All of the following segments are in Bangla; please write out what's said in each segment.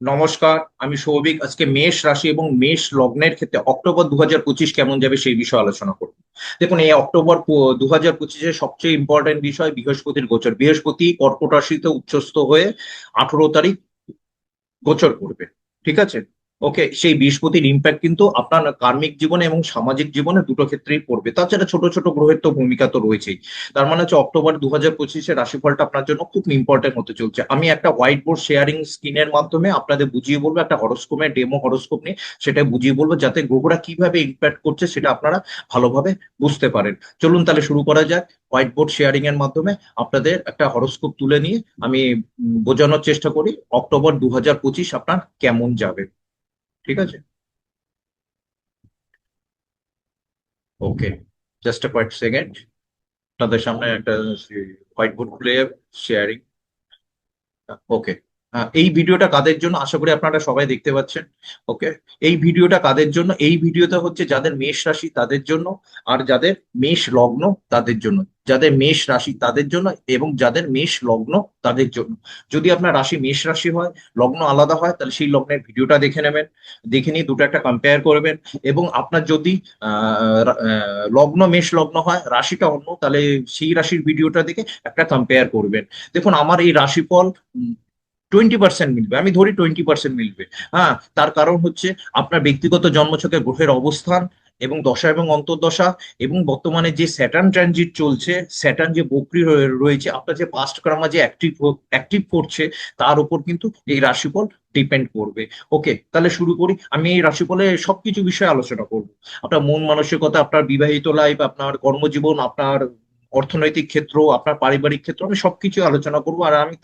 নমস্কার, আমি সৌভিক। আজকে মেষ রাশি এবং মেষ লগ্নের ক্ষেত্রে অক্টোবর 2025 কেমন যাবে সেই বিষয়ে আলোচনা করব। দেখুন, এই অক্টোবর 2025-এর সবচেয়ে ইম্পর্টেন্ট বিষয় বৃহস্পতির গোচর। বৃহস্পতি কর্কট রাশিতে উচ্চস্থ হয়ে 18 তারিখ গোচর করবে। ঠিক আছে? ওকে, সেই বৃহস্পতির ইম্প্যাক্ট কিন্তু আপনার কার্মিক জীবনে এবং সামাজিক জীবনে দুটো ক্ষেত্রেই পড়বে। তাছাড়া ছোট ছোট গ্রহের তো ভূমিকা তো রয়েছেই। তার মানে হচ্ছে অক্টোবর 2025-এর রাশিফলটা আপনার জন্য খুব ইম্পর্টেন্ট হতে চলছে। আমি একটা হোয়াইট বোর্ড শেয়ারিং স্ক্রিনের মাধ্যমে আপনাদের বুঝিয়ে বলবো, একটা হরোস্কোপের ডেমো হরোস্কোপ নিয়ে সেটা বুঝিয়ে বলবো, যাতে গ্রহরা কিভাবে ইম্প্যাক্ট করছে সেটা আপনারা ভালোভাবে বুঝতে পারেন। চলুন তাহলে শুরু করা যাক। হোয়াইট বোর্ড শেয়ারিং এর মাধ্যমে আপনাদের একটা হরোস্কোপ তুলে নিয়ে আমি বোঝানোর চেষ্টা করি অক্টোবর 2025 আপনার কেমন যাবে। ঠিক আছে? ওকে, জাস্ট কয়েক সেকেন্ড। আপনাদের সামনে একটা হোয়াইট বোর্ড খুলে যাবে, শেয়ারিং। ওকে। এই ভিডিওটা কাদের জন্য আশা করি আপনারা সবাই দেখতে পাচ্ছেন। ওকে, এই ভিডিওটা কাদের জন্য? এই ভিডিওটা হচ্ছে যাদের মেষ রাশি তাদের জন্য, আর যাদের মেষ লগ্ন তাদের জন্য। যাদের মেষ রাশি তাদের জন্য এবং যাদের মেষ লগ্ন তাদের জন্য। যদি আপনার রাশি মেষ রাশি হয়, লগ্ন আলাদা হয়, তাহলে সেই লগ্নের ভিডিওটা দেখে নেবেন। দেখে নিয়ে দুটো একটা কম্পেয়ার করবেন। এবং আপনার যদি লগ্ন মেষ লগ্ন হয়, রাশিটা অন্য, তাহলে সেই রাশির ভিডিওটা দেখে একটা কম্পেয়ার করবেন। দেখুন, আমার এই রাশিফল 20% মিলবে, আমি ধরি 20% মিলবে। হ্যাঁ, তার কারণ হচ্ছে আপনার ব্যক্তিগত জন্মছকে গ্রহের অবস্থান এবং দশা এবং অন্তর্দশা, এবং বর্তমানে যে স্যাটার্ন ট্রানজিট চলছে, স্যাটার্ন যে বক্রী রয়েছে, আপনার যে পাস্ট কর্মা যে অ্যাক্টিভ অ্যাক্টিভ করছে, তার উপর কিন্তু এই রাশিফল ডিপেন্ড করবে। ওকে, তাহলে শুরু করি। আমি এই রাশিফলে সবকিছু বিষয়ে আলোচনা করব। আপনার মন মানসিকতা, আপনার বিবাহিত লাইফ, আপনার কর্মজীবন, আপনার অর্থনৈতিক ক্ষেত্র, আপনার পারিবারিক ক্ষেত্র, আমি সবকিছু আলোচনা করব। আর আমি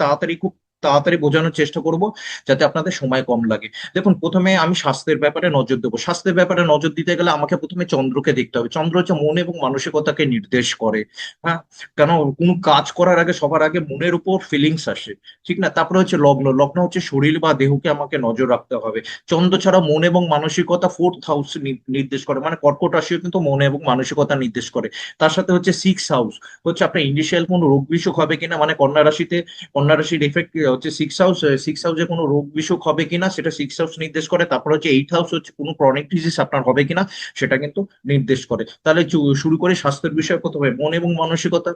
খুব তাড়াতাড়ি বোঝানোর চেষ্টা করব, যাতে আপনাদের সময় কম লাগে। দেখুন, প্রথমে আমি স্বাস্থ্যের ব্যাপারে নজর দেবো। স্বাস্থ্যের ব্যাপারে নজর দিতে গেলে আমাকে প্রথমে চন্দ্রকে দেখতে হবে। চন্দ্র হচ্ছে মন এবং মানসিকতাকে নির্দেশ করে। হ্যাঁ, কেন? কোনো কাজ করার আগে সবার আগে মনের উপর ফিলিংস আসে, ঠিক না? তারপরে হচ্ছে লগ্ন। লগ্ন হচ্ছে শরীর বা দেহকে আমাকে নজর রাখতে হবে। চন্দ্র ছাড়া মন এবং মানসিকতা 4th হাউস নির্দেশ করে, মানে কর্কট রাশিও কিন্তু মন এবং মানসিকতা নির্দেশ করে। তার সাথে হচ্ছে 6th হাউস, হচ্ছে আপনার ইনিশিয়াল কোনো রোগ বিসুখ হবে কিনা, মানে কন্যা রাশিতে, কন্যা রাশির এফেক্ট হচ্ছে 6th হাউস। 6th হাউসে কোনো রোগ বিসুখ হবে কিনা সেটা 6th হাউস নির্দেশ করে। তারপর হচ্ছে 8th হাউস, হচ্ছে কোনো ক্রনিক ডিজিজ আপনার হবে কিনা সেটা কিন্তু নির্দেশ করে। তাহলে শুরু করে স্বাস্থ্যের বিষয়ে প্রথমে মন এবং মানসিকতা।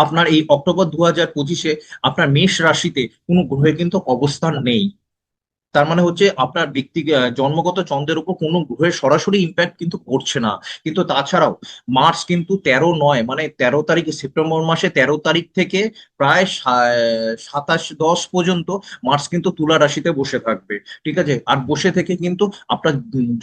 আপনার এই অক্টোবর 2025-এ আপনার মেষ রাশিতে কোনো গ্রহে কিন্তু অবস্থান নেই। তার মানে হচ্ছে আপনার জন্মগত চন্দ্রের উপর কোনো গ্রহের সরাসরি ইম্প্যাক্ট কিন্তু পড়ছে না। কিন্তু তাছাড়াও মার্স কিন্তু 13/9, মানে 13 তারিখে, সেপ্টেম্বর মাসে 13 তারিখ থেকে প্রায় 27/10 পর্যন্ত মার্স কিন্তু তুলা রাশিতে বসে থাকবে। ঠিক আছে? আর বসে থেকে কিন্তু আপনার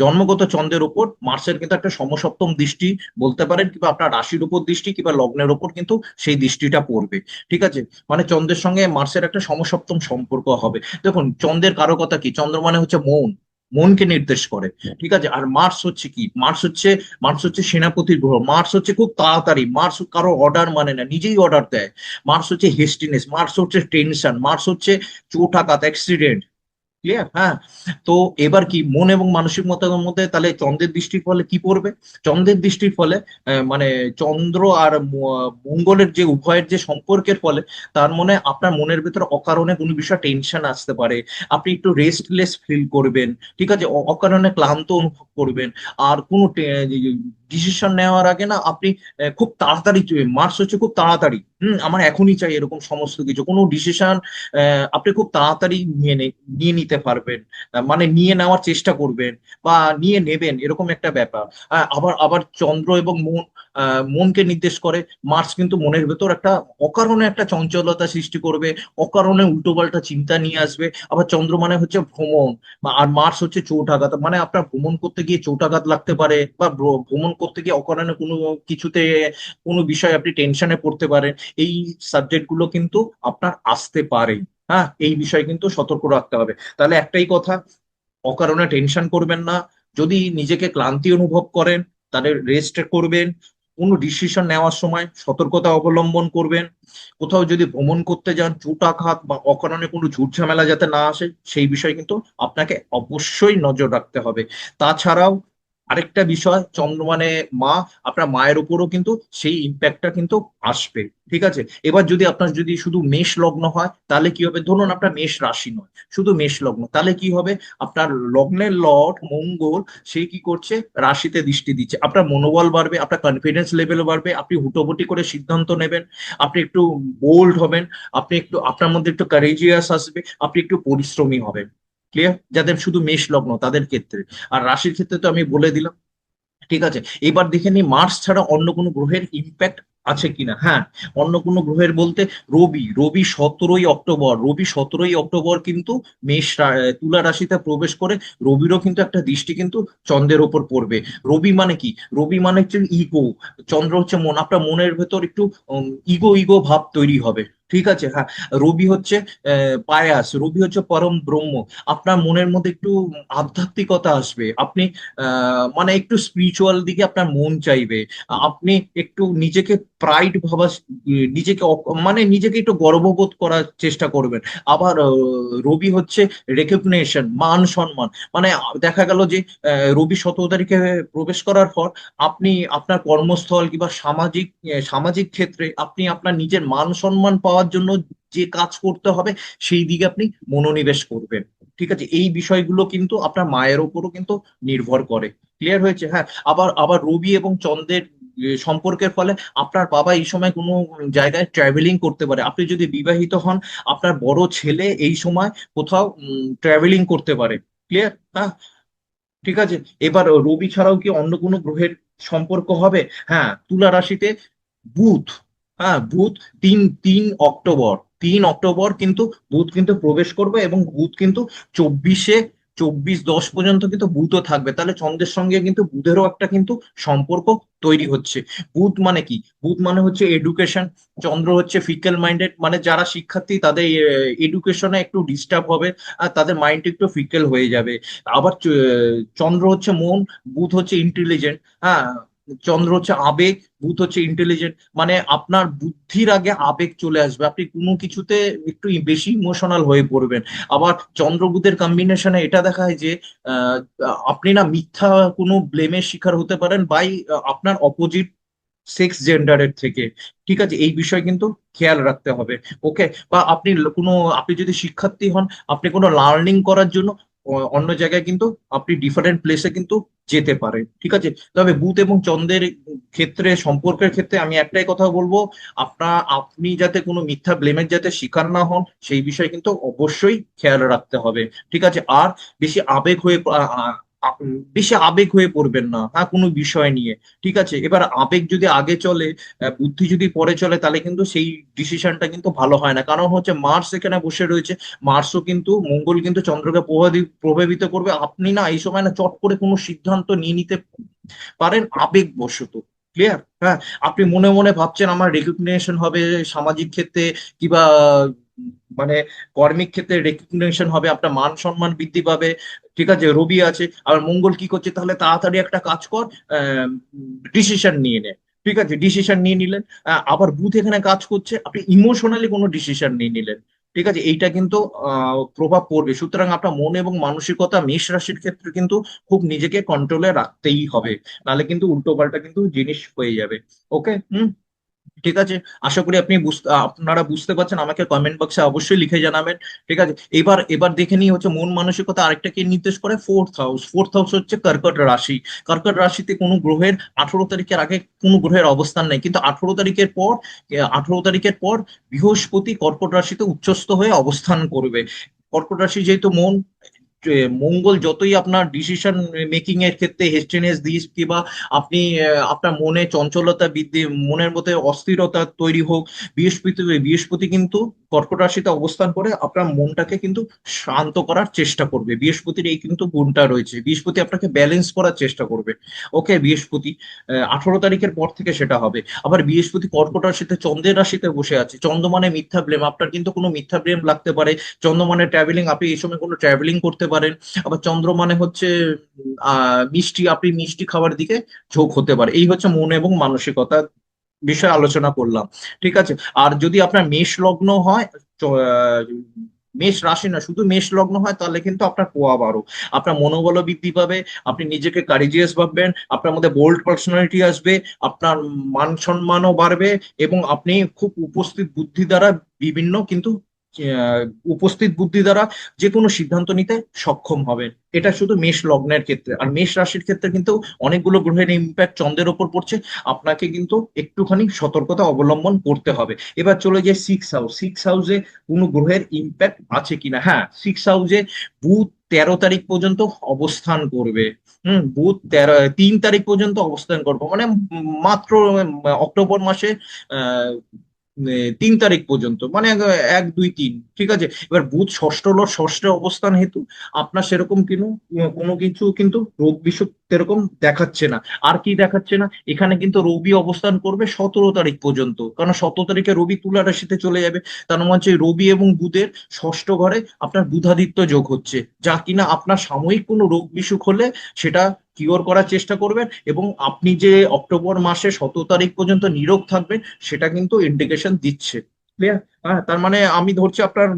জন্মগত চন্দ্রের উপর মার্সের কিন্তু একটা সমসপ্তম দৃষ্টি বলতে পারেন, কিংবা আপনার রাশির উপর দৃষ্টি, কিংবা লগ্নের উপর কিন্তু সেই দৃষ্টিটা পড়বে। ঠিক আছে? মানে চন্দ্রের সঙ্গে মার্সের একটা সমসপ্তম সম্পর্ক হবে। দেখুন, চন্দ্রের কারকতা কি? চন্দ্র মানে হচ্ছে মন, মনকে নির্দেশ করে। ঠিক আছে? আর মার্স হচ্ছে কি? মার্স হচ্ছে সেনাপতির গ্রহ। মার্স হচ্ছে খুব তাড়াতাড়ি, মার্স কারো অর্ডার মানে না, নিজেই অর্ডার দেয়। মার্স হচ্ছে হেস্টিনেস, মার্স হচ্ছে টেনশন, মার্স হচ্ছে চোটাঘাত, অ্যাক্সিডেন্ট। ক্লিয়ার? হ্যাঁ। তো এবার কি মন এবং মানসিকতার মধ্যে তাহলে চন্দ্রের দৃষ্টির ফলে কি পড়বে? চন্দ্রের দৃষ্টির ফলে মানে চন্দ্র আর মঙ্গলের যে উভয়ের যে সম্পর্কের ফলে, তার মানে আপনার মনের ভেতরে অকারণে কোনো বিষয় টেনশন আসতে পারে। আপনি একটু রেস্টলেস ফিল করবেন। ঠিক আছে? অকারণে ক্লান্ত অনুভব করবেন। আর কোনো ডিসিশন নেওয়ার আগে না আপনি খুব তাড়াতাড়ি, মার্স হচ্ছে খুব তাড়াতাড়ি, আমার এখনই চাই, এরকম সমস্ত কিছু কোনো ডিসিশন আপনি খুব তাড়াতাড়ি নিয়ে নিতে পারবেন। মানে নিয়ে নেওয়ার চেষ্টা করবেন বা নিয়ে নেবেন, এরকম একটা ব্যাপার। আবার আবার চন্দ্র এবং মনকে নির্দেশ করে। মার্স কিন্তু মনের ভেতর একটা অকারণে একটা চঞ্চলতা সৃষ্টি করবে, অকারণে উল্টোপাল্টা চিন্তা নিয়ে আসবে। আবার চন্দ্র মানে হচ্ছে ভ্রমণ, আর মার্স হচ্ছে চোটাঘাত, মানে আপনার ভ্রমণ করতে গিয়ে চোটাঘাত লাগতে পারে, বা ভ্রমণ করতে গিয়ে অকারণে কোনো কিছুতে, কোনো বিষয়ে আপনি টেনশনে পড়তে পারেন। এই সাবজেক্ট গুলো কিন্তু আপনার আসতে পারে। হ্যাঁ, এই বিষয়ে কিন্তু সতর্ক রাখতে হবে। তাহলে একটাই কথা, অকারণে টেনশন করবেন না। যদি নিজেকে ক্লান্তি অনুভব করেন, তাহলে রেস্ট করবেন। কোনো ডিসিশন নেওয়ার সময় সতর্কতা অবলম্বন করবেন। কোথাও যদি ভ্রমণ করতে যান, চোটাঘাত বা অকারণে কোনো ঝুট ঝামেলা যাতে না আসে, সেই বিষয়ে কিন্তু আপনাকে অবশ্যই নজর রাখতে হবে। তাছাড়াও আরেকটা বিষয়, চন্দ্র মানে মা, আপনার মায়ের উপরও কিন্তু সেই ইম্প্যাক্টটা কিন্তু আসবে। ঠিক আছে, এবার যদি আপনার যদি শুধু মেষ লগ্ন হয় তাহলে কি হবে, ধরুন আপনার মেষ রাশি নয়, শুধু মেষ লগ্ন, তাহলে কি হবে, আপনার লগ্নের লর্ড মঙ্গল সে কি করছে, রাশিতে দৃষ্টি দিচ্ছে, আপনার মনোবল বাড়বে, আপনার কনফিডেন্স লেভেল বাড়বে, আপনি হুটোপুটি করে সিদ্ধান্ত নেবেন, আপনি একটু বোল্ড হবেন, আপনি একটু আপনার মধ্যে একটু কারেজিয়াস আসবে, আপনি একটু পরিশ্রমী হবেন। ক্লিয়ার, যাদের শুধু মেষ লগ্ন তাদের ক্ষেত্রে। আর রাশির ক্ষেত্রে তো আমি বলে দিলাম। ঠিক আছে, এবার দেখে নি মার্স ছাড়া অন্য কোনো গ্রহের ইম্প্যাক্ট আছে কিনা। হ্যাঁ, অন্য কোনো গ্রহের বলতে রবি 17ই অক্টোবর কিন্তু তুলা রাশিতে প্রবেশ করে, রবিরও কিন্তু একটা দৃষ্টি কিন্তু চন্দ্রের ওপর পড়বে। রবি মানে কি, রবি মানে হচ্ছে ইগো, চন্দ্র হচ্ছে মন, আপনার মনের ভেতর একটু ইগো ইগো ভাব তৈরি হবে। ঠিক আছে, হ্যাঁ, রবি হচ্ছে পায়াস, রবি হচ্ছে পরম ব্রহ্ম, আপনার মনের মধ্যে একটু আধ্যাত্মিকতা আসবে, আপনি মানে একটু স্পিরিচুয়াল দিকে আপনার মন চাইবে, আপনি একটু নিজেকে প্রাইড ভাবা, নিজেকে মানে নিজেকে একটু গর্ববোধ করার চেষ্টা করবেন। আবার রবি হচ্ছে রেকগনিশন, মান সম্মান, মানে দেখা গেল যে রবি 17 তারিখে প্রবেশ করার পর আপনি আপনার কর্মস্থল কিংবা সামাজিক ক্ষেত্রে আপনি আপনার নিজের মান সম্মান পাওয়ার জন্য যে কাজ করতে হবে সেই দিকে আপনি মনোনিবেশ করবেন। ঠিক আছে, এই বিষয়গুলো কিন্তু আপনার মায়ের উপরও কিন্তু নির্ভর করে। ক্লিয়ার হয়েছে, হ্যাঁ। আবার আবার রবি এবং চন্দ্রের সম্পর্কের ফলে আপনার বাবা এই সময় কোনো জায়গায় ট্রাভেলিং করতে পারে, আপনি যদি বিবাহিত হন আপনার বড় ছেলে এই সময় কোথাও ট্রাভেলিং করতে পারে। ক্লিয়ার, হ্যাঁ। ঠিক আছে, এবার রবি ছাড়াও কি অন্য কোনো গ্রহের সম্পর্ক হবে? হ্যাঁ, তুলা রাশিতে বুধ, হ্যাঁ বুধ, তিন 3 অক্টোবর, 3 অক্টোবর কিন্তু বুধ কিন্তু প্রবেশ করবে, এবং বুধ কিন্তু 24-10 পর্যন্ত কিন্তু বুধও থাকবে, তাহলে চন্দ্রের সঙ্গে কিন্তু বুধেরও একটা কিন্তু সম্পর্ক তৈরি হচ্ছে। বুধ মানে কি, বুধ মানে হচ্ছে এডুকেশন, চন্দ্র হচ্ছে ফিকেল মাইন্ডেড, মানে যারা শিক্ষার্থী তাদের এডুকেশনে একটু ডিস্টার্ব হবে, আর তাদের মাইন্ড একটু ফিকেল হয়ে যাবে। আবার চন্দ্র হচ্ছে মন, বুধ হচ্ছে ইন্টেলিজেন্ট, হ্যাঁ, চন্দ্র হচ্ছে আবেগ, বুধ হচ্ছে ইন্টেলিজেন্ট, মানে আপনার বুদ্ধির আগে আবেগ চলে আসবে, আপনি কোনো কিছুতে একটু বেশি ইমোশনাল হয়ে পড়বেন। আবার চন্দ্র বুধের কম্বিনেশনে এটা দেখায় যে আহ, আপনি না মিথ্যা কোনো ব্লেমের শিকার হতে পারেন বাই আপনার অপোজিট সেক্স জেন্ডারের থেকে। ঠিক আছে, এই বিষয় কিন্তু খেয়াল রাখতে হবে। ওকে, বা আপনি যদি শিক্ষার্থী হন, আপনি কোনো লার্নিং করার জন্য অন্য জায়গায় কিন্তু আপনি ডিফারেন্ট প্লেসে কিন্তু যেতে পারেন। ঠিক আছে, তবে বুধ এবং চন্দ্রের ক্ষেত্রে সম্পর্কের ক্ষেত্রে আমি একটাই কথা বলবো, আপনি যাতে কোনো মিথ্যা ব্লেমের যাতে শিকার না হন সেই বিষয়ে কিন্তু অবশ্যই খেয়াল রাখতে হবে। ঠিক আছে, আর বেশি আবেগ হয়ে বেশি আবেগ হয়ে পড়বেন না, হ্যাঁ, কোনো বিষয় নিয়ে। ঠিক আছে, এবার আবেগ যদি আগে চলে, বুদ্ধি যদি পরে চলে, তাহলে কিন্তু সেই ডিসিশনটা কিন্তু ভালো হয় না, কারণ হচ্ছে মার্স এখানে বসে রয়েছে, মার্সও কিন্তু মঙ্গল কিন্তু চন্দ্রকে প্রভাবিত করবে, আপনি না এই সময় না চট করে কোনো সিদ্ধান্ত নিয়ে নিতে পারেন আবেগবশত। ক্লিয়ার, হ্যাঁ, আপনি মনে মনে ভাবছেন আমার রেকগনিশন হবে সামাজিক ক্ষেত্রে, কিংবা মানে কর্মিক ক্ষেত্রে রেকগনিশন হবে, আপনার মান সম্মান বৃদ্ধি পাবে। ঠিক আছে, রবি আছে, আর মঙ্গল কি করছে, তাহলে তাড়াতাড়ি একটা কাজ কর, ডিসিশন নিয়ে নে। ঠিক আছে, ডিসিশন নিয়ে নিলেন। আবার বুথ এখানে কাজ করছে, আপনি ইমোশনালি কোনো ডিসিশন নিয়ে নিলেন। ঠিক আছে, এইটা কিন্তু প্রভাব পড়বে, সুতরাং আপনার মন এবং মানসিকতা মেষ রাশির ক্ষেত্রে কিন্তু খুব নিজেকে কন্ট্রোলে রাখতেই হবে, নাহলে কিন্তু উল্টো পাল্টা কিন্তু জিনিস হয়ে যাবে। ওকে, হুম, ঠিক আছে। আশা করি আপনারা বুঝতে পারছেন, আমাকে কমেন্ট বক্সে অবশ্যই লিখে জানাবেন। ঠিক আছে, এবার এবার দেখে নিই হচ্ছে মন মানসিকতা আরেকটা কি নির্দেশ করে, ফোর্থ হাউস হচ্ছে কর্কট রাশি। কর্কট রাশিতে কোনো গ্রহের 18 তারিখের আগে কোনো গ্রহের অবস্থান নেই, কিন্তু 18 তারিখের পর বৃহস্পতি কর্কট রাশিতে উচ্চস্থ হয়ে অবস্থান করবে। কর্কট রাশি যেহেতু মন, মঙ্গল যতই আপনার ডিসিশন মেকিং এর ক্ষেত্রে হেস্টিনেস দিস, কিংবা আপনি আপনার মনে চঞ্চলতা বৃদ্ধি, মনের মধ্যে অস্থিরতা তৈরি হোক, বৃহস্পতি কিন্তু কর্কট রাশিতে অবস্থান করে আপনার মনটাকে কিন্তু শান্ত করার চেষ্টা করবে, বৃহস্পতির এই কিন্তু গুণটা রয়েছে, বৃহস্পতি আপনাকে ব্যালেন্স করার চেষ্টা করবে। ওকে, বৃহস্পতি 18 তারিখের পর থেকে সেটা হবে। আবার বৃহস্পতি কর্কট রাশিতে চন্দ্রের রাশিতে বসে আছে, চন্দ্র মানে মিথ্যা ব্লেম, আপনার কিন্তু কোনো মিথ্যা ব্লেম লাগতে পারে। চন্দ্র মানে ট্রাভেলিং, আপনি এই সময় কোনো ট্রাভেলিং করতে পারেন। আবার চন্দ্র মানে হচ্ছে মিষ্টি, আপনি মিষ্টি খাবার দিকে ঝোঁক হতে পারে। এই হচ্ছে মন এবং মানসিকতা বিষয়ে আলোচনা করলাম। ঠিক আছে, আর যদি আপনার মেষ লগ্ন হয়, চ- আহ, মেষ রাশি না, শুধু মেষ লগ্ন হয় তাহলে কিন্তু আপনার পোয়া বারো, আপনার মনোবল বৃদ্ধি পাবে, আপনি নিজেকে কারিজিয়াস ভাববেন, আপনার মধ্যে বোল্ড পার্সোনালিটি আসবে, আপনার মান সম্মানও বাড়বে, এবং আপনি খুব উপস্থিত বুদ্ধি দ্বারা বিভিন্ন কিন্তু আহ, উপস্থিত বুদ্ধি দ্বারা যে কোনো সিদ্ধান্ত নিতে সক্ষম হবেন। এটা শুধু মেষ লগ্নের ক্ষেত্রে। আর মেষ রাশির ক্ষেত্রে কিন্তু অনেকগুলো গ্রহের ইম্প্যাক্ট চন্দ্রের ওপর পড়ছে, আপনাকে কিন্তু একটুখানি সতর্কতা অবলম্বন করতে হবে। এবার চলে যায় সিক্স হাউস। সিক্স হাউসে কোনো গ্রহের ইম্প্যাক্ট আছে কিনা? হ্যাঁ, সিক্স হাউসে বুধ 13 তারিখ পর্যন্ত অবস্থান করবে। বুধ 3 তারিখ পর্যন্ত অবস্থান করবো, মানে মাত্র অক্টোবর মাসে আহ 3 তারিখ পর্যন্ত, মানে 1 2 3, ঠিক আছে। এবার বুধ ষষ্ঠ লর্ড ষষ্ঠে অবস্থান হেতু আপনার সেরকম কোনো কিছু কিন্তু রোগ বিসুখ সেরকম দেখাচ্ছে না। আর কি দেখাচ্ছে না, এখানে কিন্তু রবি অবস্থান করবে 17 তারিখ পর্যন্ত, কারণ 17 তারিখে রবি তুলা রাশিতে চলে যাবে। তার মানে হচ্ছে রবি এবং বুধের ষষ্ঠ ঘরে আপনার বুধাদিত্য যোগ হচ্ছে, যা কিনা আপনার সাময়িক কোনো রোগ বিসুখ হলে সেটা কিওর করার চেষ্টা করবেন, এবং আপনি যে অক্টোবর মাসে 17 তারিখ পর্যন্ত নীরব থাকবেন সেটা কিন্তু ইন্ডিকেশন দিচ্ছে। ক্লিয়ার? হ্যাঁ, তার মানে আমি ধরছি আপনার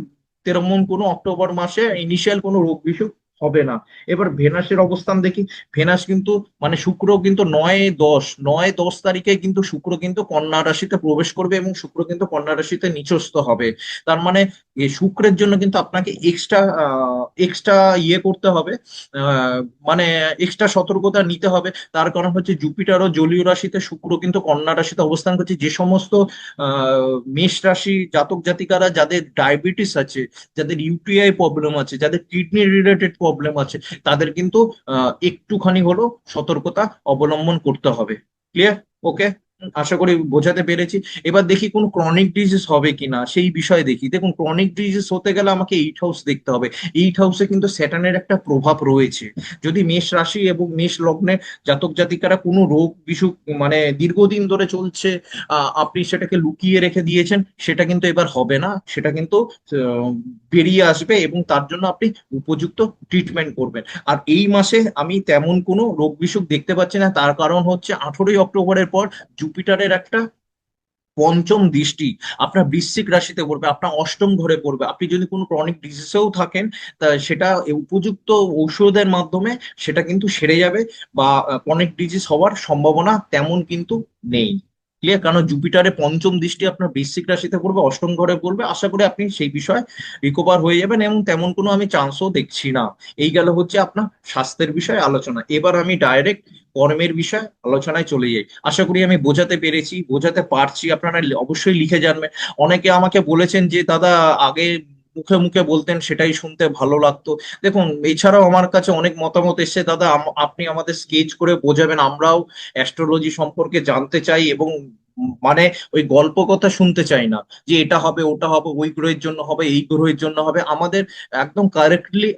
তেমন কোনো অক্টোবর মাসে ইনিশিয়াল কোনো রোগ বিসুখ হবে না। এবার ভেনাসের অবস্থান দেখি। ভেনাস কিন্তু মানে শুক্র কিন্তু 9 10 তারিখে কিন্তু শুক্র কিন্তু কন্যা রাশিতে প্রবেশ করবে, এবং শুক্র কিন্তু কন্যা রাশিতে নিচস্থ হবে। তার মানে এই শুক্রের জন্য কিন্তু আপনাকে এক্সট্রা এক্সট্রা করতে হবে, আহ, মানে এক্সট্রা সতর্কতা নিতে হবে। তার কারণ হচ্ছে জুপিটার ও জলীয় রাশিতে, শুক্র কিন্তু কন্যা রাশিতে অবস্থান করছে। যে সমস্ত মেষ রাশি জাতক জাতিকারা যাদের ডায়াবেটিস আছে, যাদের ইউটিআই প্রবলেম আছে, যাদের কিডনি রিলেটেড প্রবলেম আছে, তাদের কিন্তু একটুখানি হলো সতর্কতা অবলম্বন করতে হবে। ক্লিয়ার? ওকে, আশা করি বোঝাতে পেরেছি। এবার দেখি কোন ক্রনিক ডিজিজ হবে কিনা সেই বিষয়ে দেখি। দেখুন, ক্রনিক ডিজিজ হতে গেলে আমাকে 8 হাউস দেখতে হবে। 8 হাউসে কিন্তু স্যাটার্নের একটা প্রভাব রয়েছে। যদি মেষ রাশি এবং মেষ লগ্নে জাতক জাতিকারা কোনো রোগ বিসুখ মানে দীর্ঘদিন ধরে চলছে, আপনি সেটাকে লুকিয়ে রেখে দিয়েছেন, সেটা কিন্তু এবার হবে না, সেটা কিন্তু আহ, বেরিয়ে আসবে, এবং তার জন্য আপনি উপযুক্ত ট্রিটমেন্ট করবেন। আর এই মাসে আমি তেমন কোনো রোগ বিসুখ দেখতে পাচ্ছি না। তার কারণ হচ্ছে 18ই অক্টোবরের পর জুপিটারের একটা পঞ্চম দৃষ্টি আপনার বৃশ্চিক রাশিতে পড়বে, আপনার অষ্টম ঘরে পড়বে। আপনি যদি কোনো ক্রনিক ডিজিজেও থাকেন, তা সেটা উপযুক্ত ঔষধের মাধ্যমে সেটা কিন্তু সেরে যাবে, বা ক্রনিক ডিজিজ হওয়ার সম্ভাবনা তেমন কিন্তু নেই। ক্লিয়ার? কারণ জুপিটারের পঞ্চম দৃষ্টি আপনার বৃশ্চিক রাশিতে পড়বে, অষ্টম ঘরে পড়বে। আশা করি আপনি সেই বিষয়ে রিকভার হয়ে যাবেন, এবং তেমন কোনো আমি চান্সও দেখছি না। এই গেল হচ্ছে আপনার স্বাস্থ্যের বিষয়ে আলোচনা। এবার আমি ডাইরেক্ট কর্মের বিষয় আলোচনায় চলে যাই। আশা করি আমি বোঝাতে পেরেছি, বোঝাতে পারছি। আপনারা অবশ্যই লিখে জানবেন। অনেকে আমাকে বলেছেন যে দাদা আগে মুখে মুখে বলতেন, সেটাই শুনতে ভালো লাগতো। দেখুন, এছাড়াও আমার কাছে অনেক মতামত এসেছে, দাদা আপনি আমাদের স্কেচ করে বোঝাবেন, আমরাও অ্যাস্ট্রোলজি সম্পর্কে জানতে চাই, এবং মানে ওই গল্প কথা শুনতে চাই না যে এটা হবে ওটা হবে, ওই গ্রহের জন্য হবে এই গ্রহের জন্য হবে। আমাদের একদম কারেক্টলি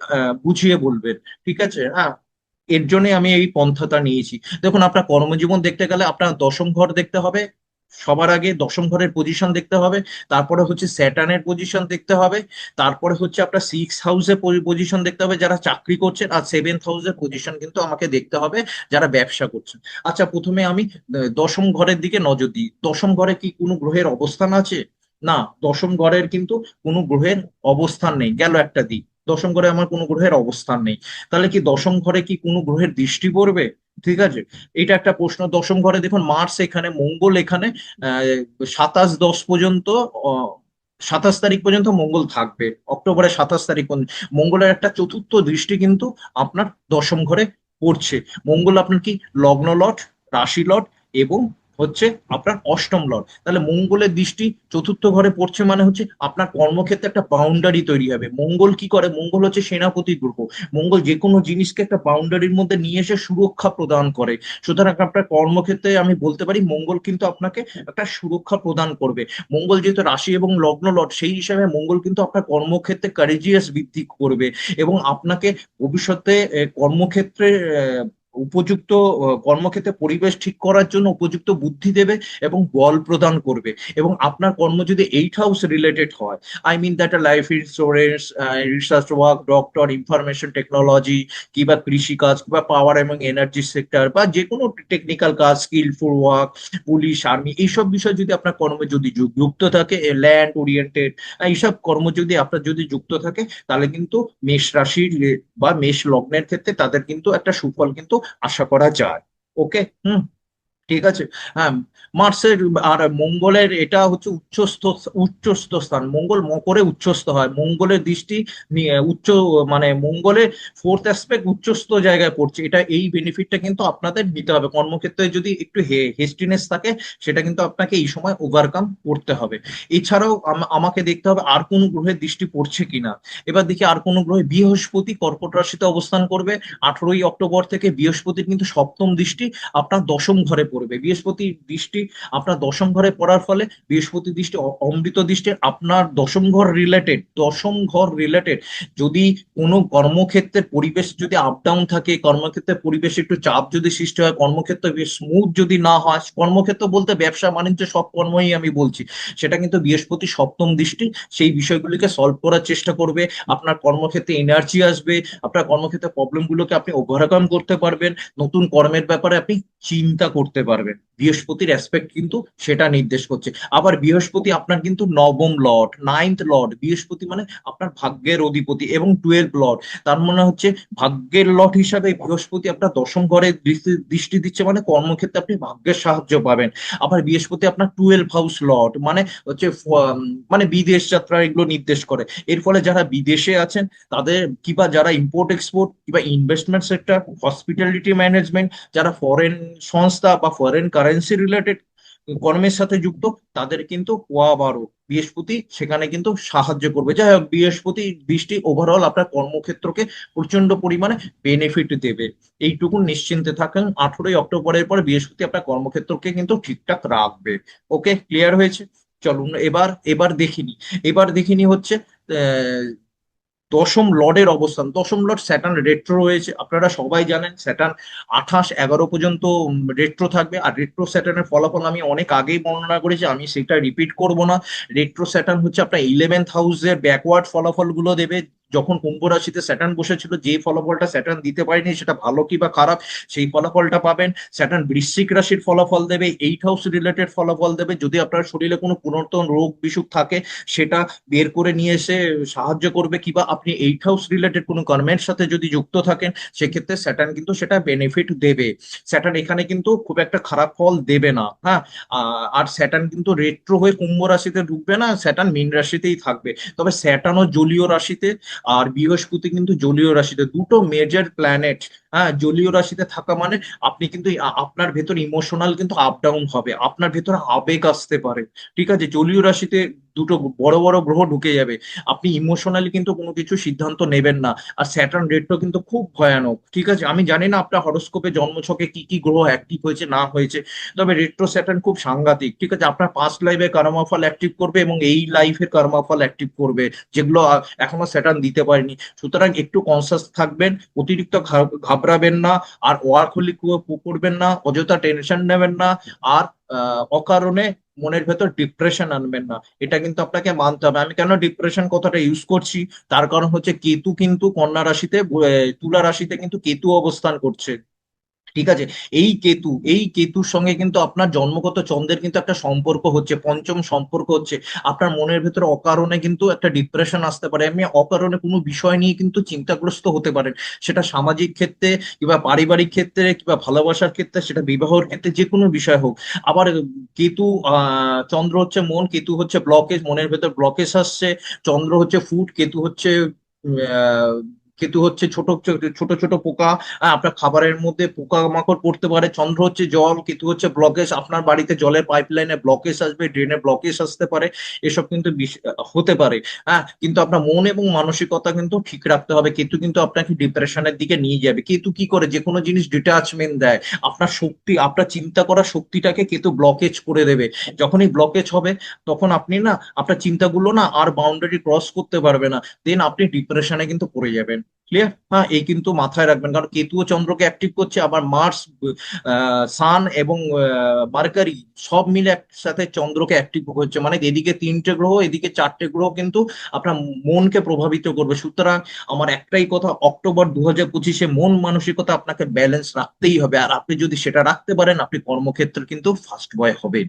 বুঝিয়ে বলবেন। ঠিক আছে? হ্যাঁ, এর জন্য আমি এই পন্থাটা নিয়েছি। দেখুন, আপনার কর্মজীবন দেখতে গেলে আপনার দশম ঘর দেখতে হবে। সবার আগে দশম ঘরের পজিশন দেখতে হবে। তারপরে হচ্ছে স্যাটার্নের পজিশন দেখতে হবে। তারপরে হচ্ছে আপনার সিক্স হাউসের পজিশন দেখতে হবে যারা চাকরি করছেন, আর সেভেন্থ হাউসের পজিশন কিন্তু আমাকে দেখতে হবে যারা ব্যবসা করছেন। আচ্ছা, প্রথমে আমি দশম ঘরের দিকে নজর দিই। দশম ঘরে কি কোনো গ্রহের অবস্থান আছে? না, দশম ঘরের কিন্তু কোনো গ্রহের অবস্থান নেই। গেল একটা দিক, দশম ঘরে আমার কোনো গ্রহের অবস্থান নেই। তাহলে কি দশম ঘরে কি কোনো গ্রহের দৃষ্টি পড়বে? ঠিক আছে, এটা একটা প্রশ্ন। দশম ঘরে দেখুন, মার্স এখানে, মঙ্গল এখানে, 27-10 পর্যন্ত, 27 তারিখ পর্যন্ত মঙ্গল থাকবে। অক্টোবরের 27 তারিখ পর্যন্ত মঙ্গলের একটা চতুর্থ দৃষ্টি কিন্তু আপনার দশম ঘরে পড়ছে। মঙ্গল আপনার কি লগ্ন লট, রাশি লট, এবং হচ্ছে আপনার অষ্টম লট। তাহলে মঙ্গলের দৃষ্টি চতুর্থ ঘরে পড়ছে, মানে হচ্ছে আপনার কর্মক্ষেত্রে একটা বাউন্ডারি তৈরি হবে। মঙ্গল কি করে? মঙ্গল হচ্ছে সেনাপতি গ্রহ। মঙ্গল যে কোনো জিনিসকে একটা বাউন্ডারির মধ্যে নিয়ে এসে সুরক্ষা প্রদান করে। সুতরাং আপনার কর্মক্ষেত্রে আমি বলতে পারি মঙ্গল কিন্তু আপনাকে একটা সুরক্ষা প্রদান করবে। মঙ্গল যেহেতু রাশি এবং লগ্ন লট, সেই হিসাবে মঙ্গল কিন্তু আপনার কর্মক্ষেত্রে কারেজিয়াস বৃদ্ধি করবে, এবং আপনাকে ভবিষ্যতে কর্মক্ষেত্রে উপযুক্ত কর্মক্ষেত্রে পরিবেশ ঠিক করার জন্য উপযুক্ত বুদ্ধি দেবে এবং বল প্রদান করবে। এবং আপনার কর্ম যদি 8 হাউস রিলেটেড হয়, I mean that life insurance, research work, doctor, information technology, কিংবা কৃষিকাজ, কিংবা পাওয়ার এবং এনার্জি সেক্টর, বা যে কোনো টেকনিক্যাল কাজ, স্কিলফুল ওয়ার্ক, পুলিশ, আর্মি, এইসব বিষয় যদি আপনার কর্মে যদি যুক্ত থাকে, ল্যান্ড ওরিয়েন্টেড, এইসব কর্ম যদি আপনার যদি যুক্ত থাকে, তাহলে কিন্তু মেষ রাশির বা মেষ লগ্নের ক্ষেত্রে তাদের কিন্তু একটা সুফল কিন্তু আশা করা যায়। ওকে, হুম, ঠিক আছে। হ্যাঁ, মার্সের আর মঙ্গলের এটা হচ্ছে উচ্চস্থ, উচ্চস্থ স্থান। মঙ্গল মকরে উচ্চস্থ হয়, মঙ্গলের দৃষ্টি উচ্চ, মানে মঙ্গলের ফোর্থ অ্যাসপেক্ট উচ্চস্থ জায়গায় পড়ছে। এটা এই বেনিফিটটা কিন্তু আপনাদের নিতে হবে। কর্মক্ষেত্রে যদি একটু হেস্টিনেস থাকে, সেটা কিন্তু আপনাকে এই সময় ওভারকাম করতে হবে। এছাড়াও আমাকে দেখতে হবে আর কোন গ্রহের দৃষ্টি পড়ছে কিনা। এবার দেখি আর কোন গ্রহে, বৃহস্পতি কর্কট রাশিতে অবস্থান করবে 18ই অক্টোবর থেকে। বৃহস্পতির কিন্তু সপ্তম দৃষ্টি আপনার দশম ঘরে পড়বে। বৃহস্পতির দৃষ্টি আপনার দশম ঘরে পড়ার ফলে, বৃহস্পতি দৃষ্টি অমৃত দৃষ্টি, আপনার দশম ঘর রিলেটেড যদি কোনো কর্মক্ষেত্রের পরিবেশ যদি আপ ডাউন থাকে, কর্মক্ষেত্রের পরিবেশ একটু চাপ যদি সৃষ্টি হয়, কর্মক্ষেত্র বেশ স্মুথ যদি না হয়, কর্মক্ষেত্র বলতে ব্যবসা বাণিজ্য সব কর্মই আমি বলছি, সেটা কিন্তু বৃহস্পতি সপ্তম দৃষ্টি সেই বিষয়গুলিকে সলভ করার চেষ্টা করবে। আপনার কর্মক্ষেত্রে এনার্জি আসবে, আপনার কর্মক্ষেত্রে প্রবলেমগুলোকে আপনি ওভারকাম করতে পারবেন, নতুন কর্মের ব্যাপারে আপনি চিন্তা করতে পারবেন। বৃহস্পতির অ্যাসপেক্ট কিন্তু সেটা নির্দেশ করছে। আবার বৃহস্পতি আপনার কিন্তু নবম লর্ড, নাইন্থ লর্ড। বৃহস্পতি মানে আপনার ভাগ্যের অধিপতি এবং 12 লর্ড। তার মানে হচ্ছে ভাগ্যের লর্ড হিসাবে বৃহস্পতি আপনার দশম ঘরে দৃষ্টি দৃষ্টি দিচ্ছে, মানে কর্মক্ষেত্রে আপনি ভাগ্যের সাহায্য পাবেন। আবার বৃহস্পতি আপনার 12 হাউস লর্ড, মানে হচ্ছে মানে বিদেশ যাত্রা এগুলো নির্দেশ করে। এর ফলে যারা বিদেশে আছেন তাদের, কিংবা যারা ইম্পোর্ট এক্সপোর্ট কিংবা ইনভেস্টমেন্ট সেক্টর, হসপিটালিটি ম্যানেজমেন্ট, যারা ফরেন সংস্থা বা ফরেন কারেন্সি রিলেটেড কর্মের সাথে যুক্ত, তাদের কিন্তু পোয়া 12 বৃহস্পতি সেখানে কিন্তু সাহায্য করবে। যাই হোক, বৃহস্পতি দৃষ্টি ওভারঅল আপনার কর্মক্ষেত্রকে প্রচন্ড পরিমাণে বেনিফিট দেবে। এইটুকু নিশ্চিন্তে থাকেন, 18ই অক্টোবরের পরে বৃহস্পতি আপনার কর্মক্ষেত্রকে কিন্তু ঠিকঠাক রাখবে। ওকে, ক্লিয়ার হয়েছে? চলুন এবার এবার দেখিনি, এবার দেখিনি হচ্ছে আহ, দশম লর্ডের অবস্থান। দশম লর্ড স্যাটার্ন রেট্রো রয়েছে, আপনারা সবাই জানেন স্যাটার্ন 28/11 পর্যন্ত রেট্রো থাকবে। আর রেট্রো স্যাটার্নের ফলাফল আমি অনেক আগেই বর্ণনা করেছি, আমি সেটা রিপিট করব না। রেট্রো স্যাটার্ন হচ্ছে আপনার 11th হাউসের ব্যাকওয়ার্ড ফলাফল গুলো দেবে। যখন কুম্ভ রাশিতে স্যাটার্ন বসেছিল, যে ফলাফলটা স্যাটার্ন দিতে পারেনি সেটা ভালো কি বা খারাপ, সেই ফলাফলটা পাবেন। স্যাটার্ন বৃশ্চিক রাশির ফলাফল দেবে, 8 হাউস রিলেটেড ফলাফল দেবে। যদি আপনার শরীরে কোনো পুরাতন রোগ বিসুখ থাকে, সেটা বের করে নিয়ে এসে সাহায্য করবে। কিংবা আপনি 8 হাউস রিলেটেড কোনো কর্মের সাথে যদি যুক্ত থাকেন, সেক্ষেত্রে স্যাটার্ন কিন্তু সেটা বেনিফিট দেবে। স্যাটার্ন এখানে কিন্তু খুব একটা খারাপ ফল দেবে না। হ্যাঁ, আর স্যাটার্ন কিন্তু রেট্রো হয়ে কুম্ভ রাশিতে ঢুকবে না, স্যাটার্ন মীন রাশিতেই থাকবে। তবে স্যাটার্নও জলীয় রাশিতে, আর বৃহস্পতি কিন্তু জলীয় রাশিতে, দুটো মেজর প্ল্যানেট। হ্যাঁ, জলীয় রাশিতে থাকা মানে আপনি কিন্তু আপনার ভেতর ইমোশনাল কিন্তু আপ ডাউন হবে, আপনার ভেতর আবেগ আসতে পারে। ঠিক আছে, জলীয় রাশিতে দুটো বড় বড় গ্রহ ঢুকে যাবে, আপনি ইমোশনালি কিন্তু কোনো কিছু সিদ্ধান্ত নেবেন না। আর স্যাটার্ন রেট্রো কিন্তু খুব ভয়ানক। ঠিক আছে, আমি জানি না আপনার হরোস্কোপে জন্মছকে কি কি গ্রহ অ্যাক্টিভ হয়েছে না হয়েছে, তবে রেট্রো স্যাটার্ন খুব সাংঘাতিক। ঠিক আছে, আপনার পাস্ট লাইফে কর্মফল অ্যাক্টিভ করবে এবং এই লাইফের কর্মফল অ্যাক্টিভ করবে, যেগুলো এখনো স্যাটার্ন দিতে পারেনি। সুতরাং একটু কনসাস থাকবেন, অতিরিক্ত ঘাবড়াবেন না, আর ওয়ার্কহলিক করবেন না, অযথা টেনশন নেবেন না, আর অকারণে মনের ভেতর ডিপ্রেশন আনবেন না। এটা কিন্তু আপনাকে মানতে হবে। আমি কেন ডিপ্রেশন কথাটা ইউজ করছি, তার কারণ হচ্ছে কেতু কিন্তু কন্যা রাশিতে, তুলা রাশিতে কিন্তু কেতু অবস্থান করছে। ঠিক আছে, এই কেতুর সঙ্গে কিন্তু আপনার জন্মগত চন্দ্রের কিন্তু একটা সম্পর্ক হচ্ছে, পঞ্চম সম্পর্ক হচ্ছে। আপনার মনের ভেতরে অকারণে কিন্তু একটা ডিপ্রেশন আসতে পারে, এমনি অকারণে কোনো বিষয় নিয়ে কিন্তু চিন্তাগ্রস্ত হতে পারেন। সেটা সামাজিক ক্ষেত্রে কিংবা পারিবারিক ক্ষেত্রে কিংবা ভালোবাসার ক্ষেত্রে, সেটা বিবাহের ক্ষেত্রে, যে কোনো বিষয় হোক। আবার কেতু, চন্দ্র হচ্ছে মন, কেতু হচ্ছে ব্লকেজ, মনের ভেতর ব্লকেজ আসছে। চন্দ্র হচ্ছে ফুড, কেতু হচ্ছে আহ কেতু হচ্ছে ছোট ছোট ছোট ছোট পোকা। আপনার খাবারের মধ্যে পোকামাকড় পড়তে পারে। চন্দ্র হচ্ছে জল, কেতু হচ্ছে ব্লকেজ, আপনার বাড়িতে জলের পাইপলাইনে ব্লকেজ আসবে, ড্রেনে ব্লকেজ আসতে পারে। এসব কিন্তু হতে পারে। হ্যাঁ, কিন্তু আপনার মন এবং মানসিকতা কিন্তু ঠিক রাখতে হবে। কেতু কিন্তু আপনাকে ডিপ্রেশনের দিকে নিয়ে যাবে। কেতু কি করে, যে কোনো জিনিস ডিটাচমেন্ট দেয়। আপনার শক্তি, আপনার চিন্তা করার শক্তিটাকে কেতু ব্লকেজ করে দেবে। যখনই ব্লকেজ হবে, তখন আপনি না, আপনার চিন্তাগুলো না আর বাউন্ডারি ক্রস করতে পারবে না, দেন আপনি ডিপ্রেশনে কিন্তু পড়ে যাবেন। ক্লিয়ার? হ্যাঁ, এই কিন্তু মাথায় রাখবেন, কারণ কেতুও চন্দ্রকে অ্যাক্টিভ করছে, আবার মার্স, সান এবং মার্কারি সব মিলে একসাথে চন্দ্রকে অ্যাক্টিভ হচ্ছে, মানে এদিকে তিনটে গ্রহ এদিকে চারটে গ্রহ কিন্তু আপনার মনকে প্রভাবিত করবে। সুতরাং আমার একটাই কথা, অক্টোবর 2025-এ মন মানসিকতা আপনাকে ব্যালেন্স রাখতেই হবে, আর আপনি যদি সেটা রাখতে পারেন আপনি কর্মক্ষেত্রে কিন্তু ফার্স্ট বয় হবেন।